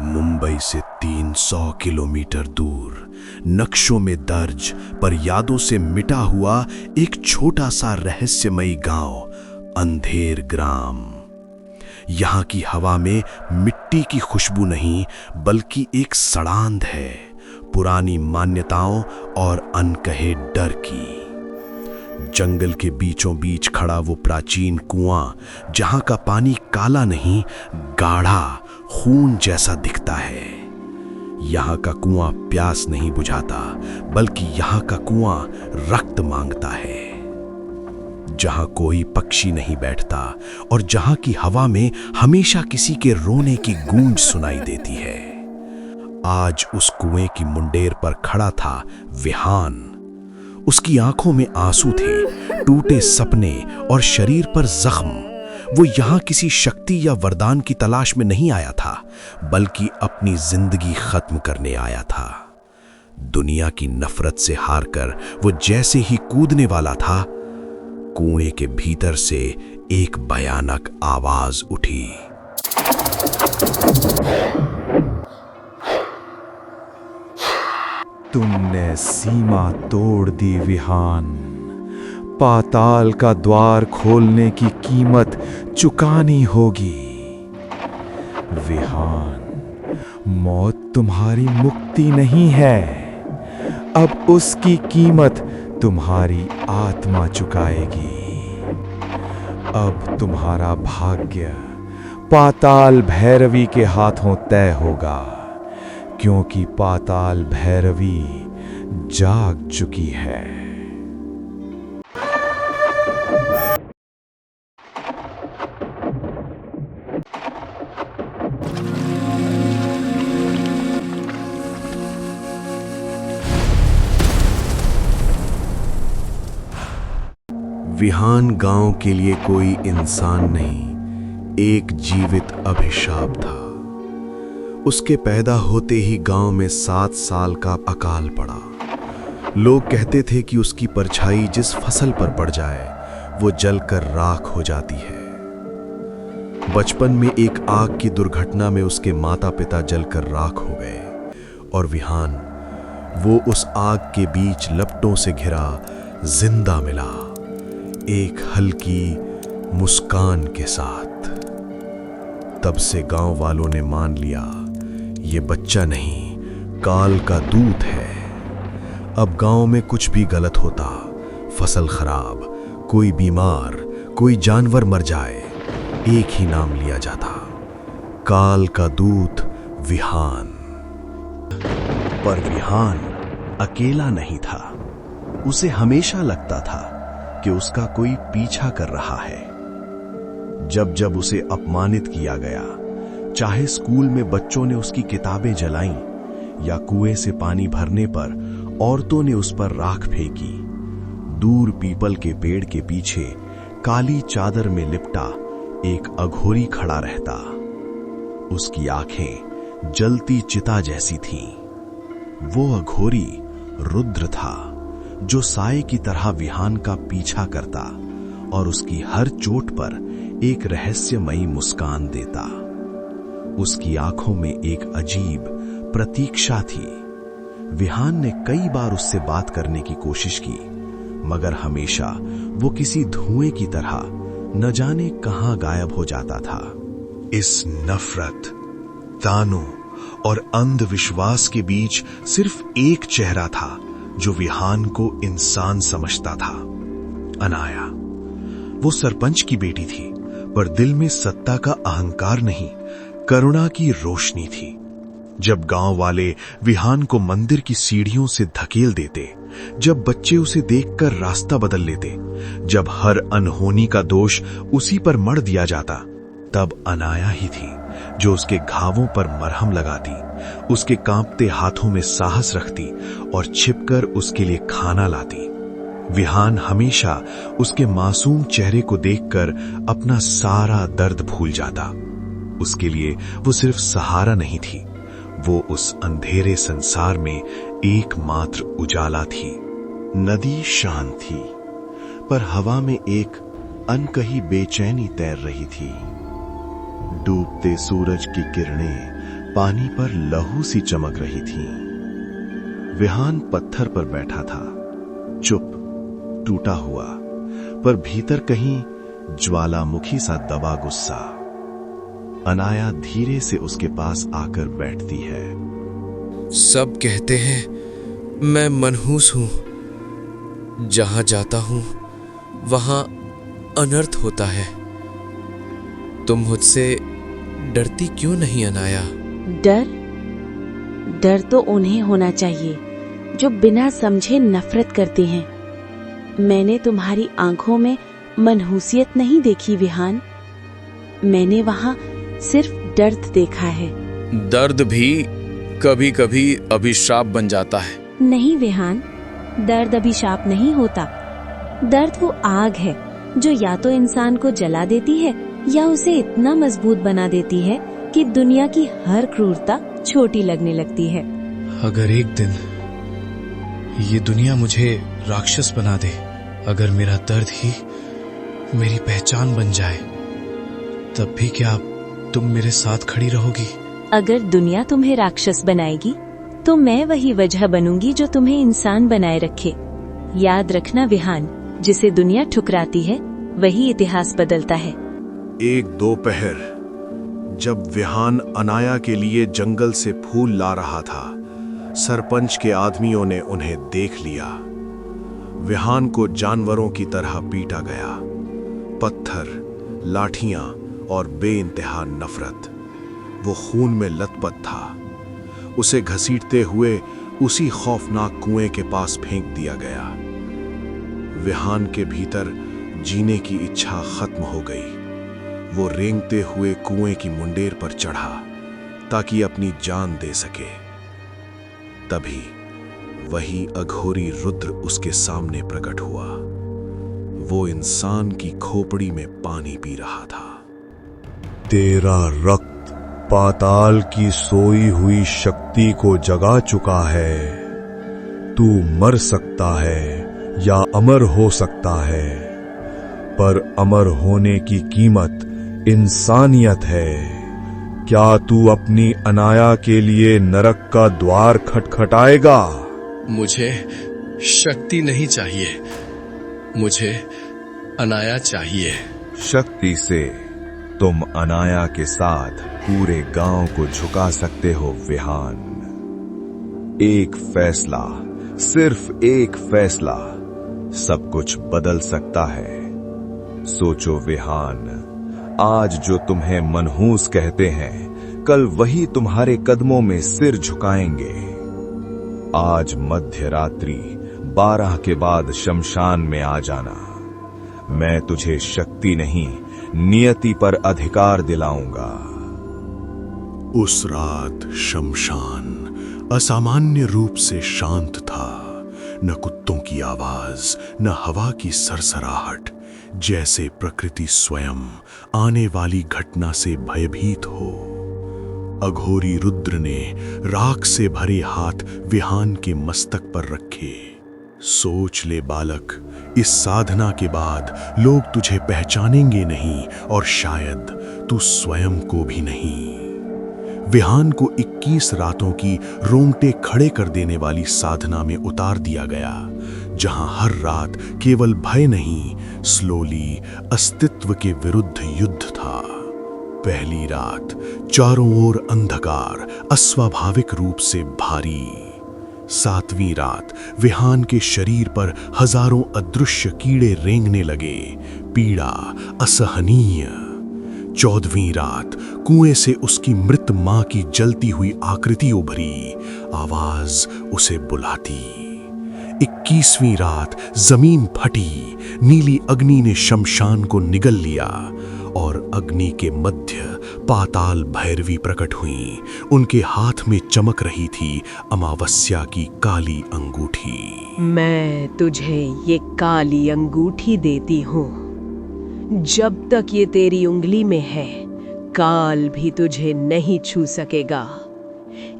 मुंबई से 300 किलोमीटर दूर, नक्शों में दर्ज पर यादों से मिटा हुआ एक छोटा सा रहस्यमयी गांव, अंधेर ग्राम। यहां की हवा में मिट्टी की खुशबू नहीं, बल्कि एक सड़ांध है, पुरानी मान्यताओं और अनकहे डर की। जंगल के बीचों बीच खड़ा वो प्राचीन कुआं, जहां का पानी काला नहीं, गाढ़ा खून जैसा दिखता है। यहां का कुआं प्यास नहीं बुझाता, बल्कि यहां का कुआं रक्त मांगता है। जहां कोई पक्षी नहीं बैठता और जहां की हवा में हमेशा किसी के रोने की गूंज सुनाई देती है। आज उस कुएं की मुंडेर पर खड़ा था विहान। उसकी आंखों में आंसू थे, टूटे सपने और शरीर पर जख्म। वो यहां किसी शक्ति या वरदान की तलाश में नहीं आया था, बल्कि अपनी जिंदगी खत्म करने आया था। दुनिया की नफरत से हारकर वो जैसे ही कूदने वाला था, कुएं के भीतर से एक भयानक आवाज उठी। तुमने सीमा तोड़ दी विहान। पाताल का द्वार खोलने की कीमत चुकानी होगी। विहान, मौत तुम्हारी मुक्ति नहीं है, अब उसकी कीमत तुम्हारी आत्मा चुकाएगी। अब तुम्हारा भाग्य पाताल भैरवी के हाथों तय होगा, क्योंकि पाताल भैरवी जाग चुकी है। विहान गांव के लिए कोई इंसान नहीं, एक जीवित अभिशाप था। उसके पैदा होते ही गांव में 7 साल का अकाल पड़ा। लोग कहते थे कि उसकी परछाई जिस फसल पर पड़ जाए, वो जलकर राख हो जाती है। बचपन में एक आग की दुर्घटना में उसके माता पिता जलकर राख हो गए और विहान, वो उस आग के बीच लपटों से घिरा जिंदा मिला, एक हल्की मुस्कान के साथ। तब से गांव वालों ने मान लिया, ये बच्चा नहीं, काल का दूत है। अब गांव में कुछ भी गलत होता, फसल खराब, कोई बीमार, कोई जानवर मर जाए, एक ही नाम लिया जाता, काल का दूत विहान। पर विहान अकेला नहीं था। उसे हमेशा लगता था कि उसका कोई पीछा कर रहा है। जब जब उसे अपमानित किया गया, चाहे स्कूल में बच्चों ने उसकी किताबें जलाईं या कुएं से पानी भरने पर औरतों ने उस पर राख फेंकी, दूर पीपल के पेड़ के पीछे काली चादर में लिपटा एक अघोरी खड़ा रहता। उसकी आंखें जलती चिता जैसी थीं। वो अघोरी रुद्र था, जो साए की तरह विहान का पीछा करता और उसकी हर चोट पर एक रहस्यमयी मुस्कान देता। उसकी आंखों में एक अजीब प्रतीक्षा थी। विहान ने कई बार उससे बात करने की कोशिश की, मगर हमेशा वो किसी धुएं की तरह न जाने कहां गायब हो जाता था। इस नफरत, तानों और अंधविश्वास के बीच सिर्फ एक चेहरा था जो विहान को इंसान समझता था, अनाया। वो सरपंच की बेटी थी, पर दिल में सत्ता का अहंकार नहीं, करुणा की रोशनी थी। जब गांव वाले विहान को मंदिर की सीढ़ियों से धकेल देते, जब बच्चे उसे देखकर रास्ता बदल लेते, जब हर अनहोनी का दोष उसी पर मढ़ दिया जाता, तब अनाया ही थी जो उसके घावों पर मरहम लगाती, उसके कांपते हाथों में साहस रखती और छिपकर उसके लिए खाना लाती। विहान हमेशा उसके मासूम चेहरे को देखकर अपना सारा दर्द भूल जाता। उसके लिए वो सिर्फ सहारा नहीं थी, वो उस अंधेरे संसार में एकमात्र उजाला थी। नदी शांत थी, पर हवा में एक अनकही बेचैनी तैर रही थी। डूबते सूरज की किरणें पानी पर लहू सी चमक रही थीं। विहान पत्थर पर बैठा था, चुप, टूटा हुआ, पर भीतर कहीं ज्वालामुखी सा दबा गुस्सा। अनाया धीरे से उसके पास आकर बैठती है। सब कहते हैं मैं मनहूस हूं, जहां जाता हूं वहां अनर्थ होता है। तुम मुझसे डरती क्यों नहीं अनाया? डर तो उन्हें होना चाहिए जो बिना समझे नफरत करते हैं। मैंने तुम्हारी आंखों में मनहूसियत नहीं देखी विहान, मैंने वहां सिर्फ दर्द देखा है। दर्द भी कभी कभी अभिशाप बन जाता है। नहीं विहान, दर्द अभिशाप नहीं होता। दर्द वो आग है जो या तो इंसान को जला देती है या उसे इतना मजबूत बना देती है कि दुनिया की हर क्रूरता छोटी लगने लगती है। अगर एक दिन ये दुनिया मुझे राक्षस बना दे, अगर मेरा दर्द ही मेरी पहचान बन जाए, तब भी क्या तुम मेरे साथ खड़ी रहोगी? अगर दुनिया तुम्हें राक्षस बनाएगी तो मैं वही वजह बनूंगी जो तुम्हें इंसान बनाए रखे। याद रखना विहान, जिसे दुनिया ठुकराती है वही इतिहास बदलता है। एक दोपहर जब विहान अनाया के लिए जंगल से फूल ला रहा था, सरपंच के आदमियों ने उन्हें देख लिया। विहान को जानवरों की तरह पीटा गया। पत्थर, लाठियां और बेइंतहा नफरत। वो खून में लथपथ था। उसे घसीटते हुए उसी खौफनाक कुएं के पास फेंक दिया गया। विहान के भीतर जीने की इच्छा खत्म हो गई। वो रेंगते हुए कुएं की मुंडेर पर चढ़ा ताकि अपनी जान दे सके। तभी वही अघोरी रुद्र उसके सामने प्रकट हुआ। वो इंसान की खोपड़ी में पानी पी रहा था। तेरा रक्त पाताल की सोई हुई शक्ति को जगा चुका है। तू मर सकता है या अमर हो सकता है, पर अमर होने की कीमत इंसानियत है। क्या तू अपनी अनाया के लिए नरक का द्वार खटखटाएगा? मुझे शक्ति नहीं चाहिए, मुझे अनाया चाहिए। शक्ति से तुम अनाया के साथ पूरे गांव को झुका सकते हो विहान। एक फैसला, सिर्फ एक फैसला सब कुछ बदल सकता है। सोचो विहान, आज जो तुम्हें मनहूस कहते हैं, कल वही तुम्हारे कदमों में सिर झुकाएंगे। आज मध्य रात्रि 12 के बाद शमशान में आ जाना। मैं तुझे शक्ति नहीं, नियति पर अधिकार दिलाऊंगा। उस रात शमशान असामान्य रूप से शांत था। न कुत्तों की आवाज, न हवा की सरसराहट, जैसे प्रकृति स्वयं आने वाली घटना से भयभीत हो। अघोरी रुद्र ने राख से भरे हाथ विहान के मस्तक पर रखे। सोच ले बालक, इस साधना के बाद लोग तुझे पहचानेंगे नहीं और शायद तू स्वयं को भी नहीं। विहान को 21 रातों की रोंगटे खड़े कर देने वाली साधना में उतार दिया गया, जहां हर रात केवल भय नहीं, स्लोली अस्तित्व के विरुद्ध युद्ध था। पहली रात चारों ओर अंधकार, अस्वाभाविक रूप से भारी। 7वीं रात विहान के शरीर पर हजारों अदृश्य कीड़े रेंगने लगे, पीड़ा असहनीय। 14वीं रात कुएं से उसकी मृत मां की जलती हुई आकृति उभरी, आवाज उसे बुलाती। 21वीं रात जमीन फटी, नीली अग्नि ने शमशान को निगल लिया और अग्नि के मध्य पाताल भैरवी प्रकट हुई। उनके हाथ में चमक रही थी अमावस्या की काली अंगूठी। मैं तुझे ये काली अंगूठी देती हूँ। जब तक ये तेरी उंगली में है, काल भी तुझे नहीं छू सकेगा।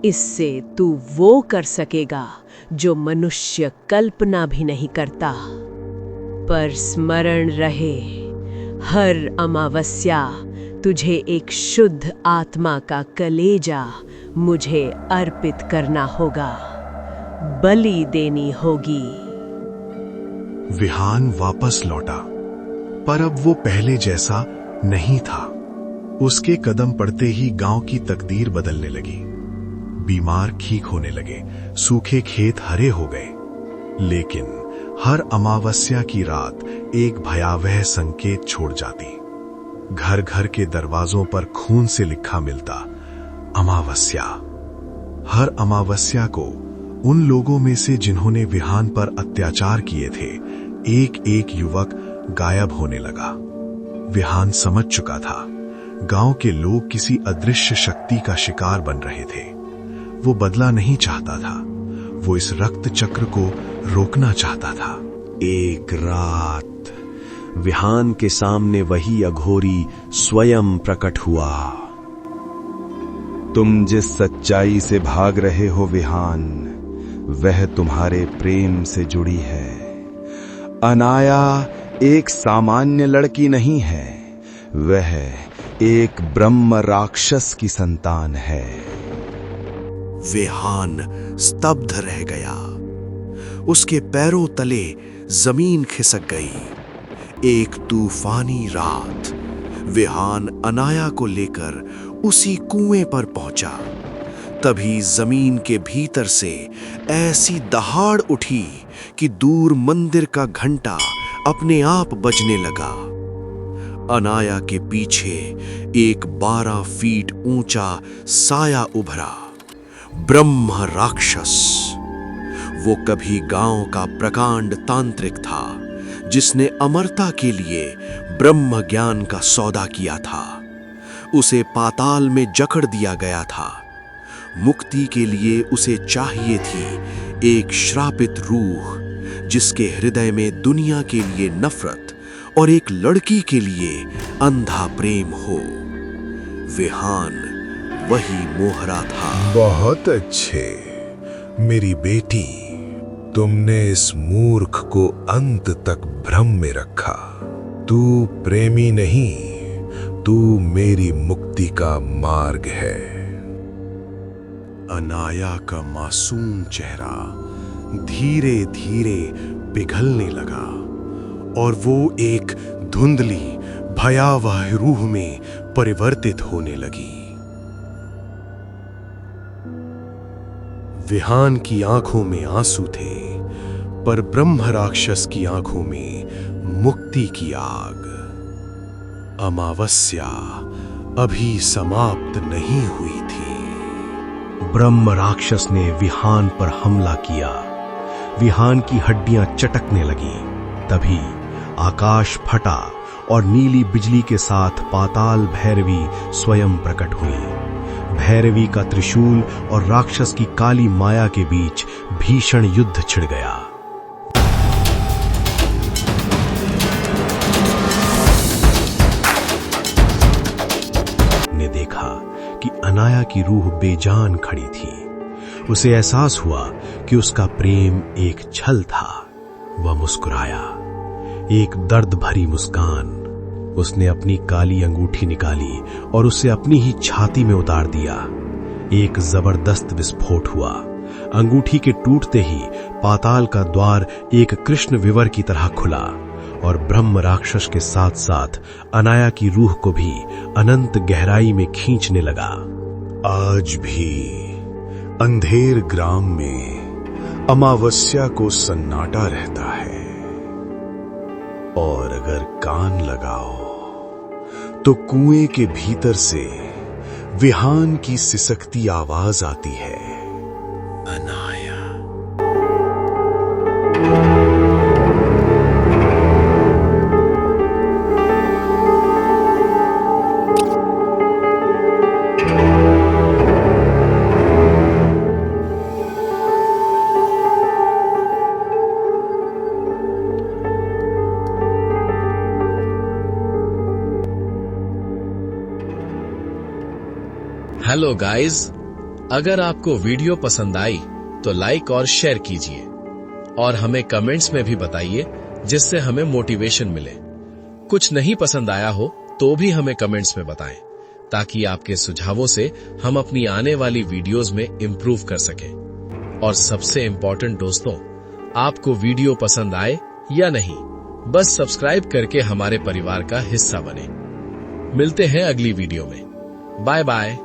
इससे तू वो कर सकेगा जो मनुष्य कल्पना भी नहीं करता। पर स्मरण रहे, हर अमावस्या तुझे एक शुद्ध आत्मा का कलेजा मुझे अर्पित करना होगा, बलि देनी होगी। विहान वापस लौटा, पर अब वो पहले जैसा नहीं था। उसके कदम पड़ते ही गांव की तकदीर बदलने लगी। बीमार ठीक होने लगे, सूखे खेत हरे हो गए। लेकिन हर अमावस्या की रात एक भयावह संकेत छोड़ जाती। घर घर के दरवाजों पर खून से लिखा मिलता, अमावस्या। हर अमावस्या को उन लोगों में से जिन्होंने विहान पर अत्याचार किए थे, एक एक युवक गायब होने लगा। विहान समझ चुका था, गांव के लोग किसी अदृश्य शक्ति का शिकार बन रहे थे। वो बदला नहीं चाहता था, वो इस रक्त चक्र को रोकना चाहता था। एक रात विहान के सामने वही अघोरी स्वयं प्रकट हुआ। तुम जिस सच्चाई से भाग रहे हो विहान, वह तुम्हारे प्रेम से जुड़ी है। अनाया एक सामान्य लड़की नहीं है, वह एक ब्रह्म राक्षस की संतान है। विहान स्तब्ध रह गया। उसके पैरों तले जमीन खिसक गई। एक तूफानी रात विहान अनाया को लेकर उसी कुएं पर पहुंचा। तभी जमीन के भीतर से ऐसी दहाड़ उठी कि दूर मंदिर का घंटा अपने आप बजने लगा। अनाया के पीछे एक 12 फीट ऊंचा साया उभरा, ब्रह्म राक्षस। वो कभी गांव का प्रकांड तांत्रिक था, जिसने अमरता के लिए ब्रह्म ज्ञान का सौदा किया था। उसे पाताल में जकड़ दिया गया था। मुक्ति के लिए उसे चाहिए थी एक श्रापित रूह, जिसके हृदय में दुनिया के लिए नफरत और एक लड़की के लिए अंधा प्रेम हो। विहान वही मोहरा था। बहुत अच्छे मेरी बेटी, तुमने इस मूर्ख को अंत तक भ्रम में रखा। तू प्रेमी नहीं, तू मेरी मुक्ति का मार्ग है। अनाया का मासूम चेहरा धीरे धीरे पिघलने लगा और वो एक धुंधली भयावह रूह में परिवर्तित होने लगी। विहान की आंखों में आंसू थे, पर ब्रह्म राक्षस की आंखों में मुक्ति की आग। अमावस्या अभी समाप्त नहीं हुई थी। ब्रह्म राक्षस ने विहान पर हमला किया। विहान की हड्डियां चटकने लगी। तभी आकाश फटा और नीली बिजली के साथ पाताल भैरवी स्वयं प्रकट हुई। भैरवी का त्रिशूल और राक्षस की काली माया के बीच भीषण युद्ध छिड़ गया। ने देखा कि अनाया की रूह बेजान खड़ी थी। उसे एहसास हुआ कि उसका प्रेम एक छल था। वह मुस्कुराया, एक दर्द भरी मुस्कान। उसने अपनी काली अंगूठी निकाली और उसे अपनी ही छाती में उतार दिया। एक जबरदस्त विस्फोट हुआ। अंगूठी के टूटते ही पाताल का द्वार एक कृष्ण विवर की तरह खुला और ब्रह्म राक्षस के साथ साथ अनाया की रूह को भी अनंत गहराई में खींचने लगा। आज भी अंधेर ग्राम में अमावस्या को सन्नाटा रहता है, और अगर कान लगाओ तो कुएं के भीतर से विहान की सिसकती आवाज आती है, अनाया। हेलो गाइस, अगर आपको वीडियो पसंद आई तो लाइक और शेयर कीजिए और हमें कमेंट्स में भी बताइए, जिससे हमें मोटिवेशन मिले। कुछ नहीं पसंद आया हो तो भी हमें कमेंट्स में बताएं। ताकि आपके सुझावों से हम अपनी आने वाली वीडियोस में इंप्रूव कर सकें। और सबसे इंपॉर्टेंट दोस्तों, आपको वीडियो पसंद आए या नहीं, बस सब्सक्राइब करके हमारे परिवार का हिस्सा बने। मिलते हैं अगली वीडियो में। Bye bye.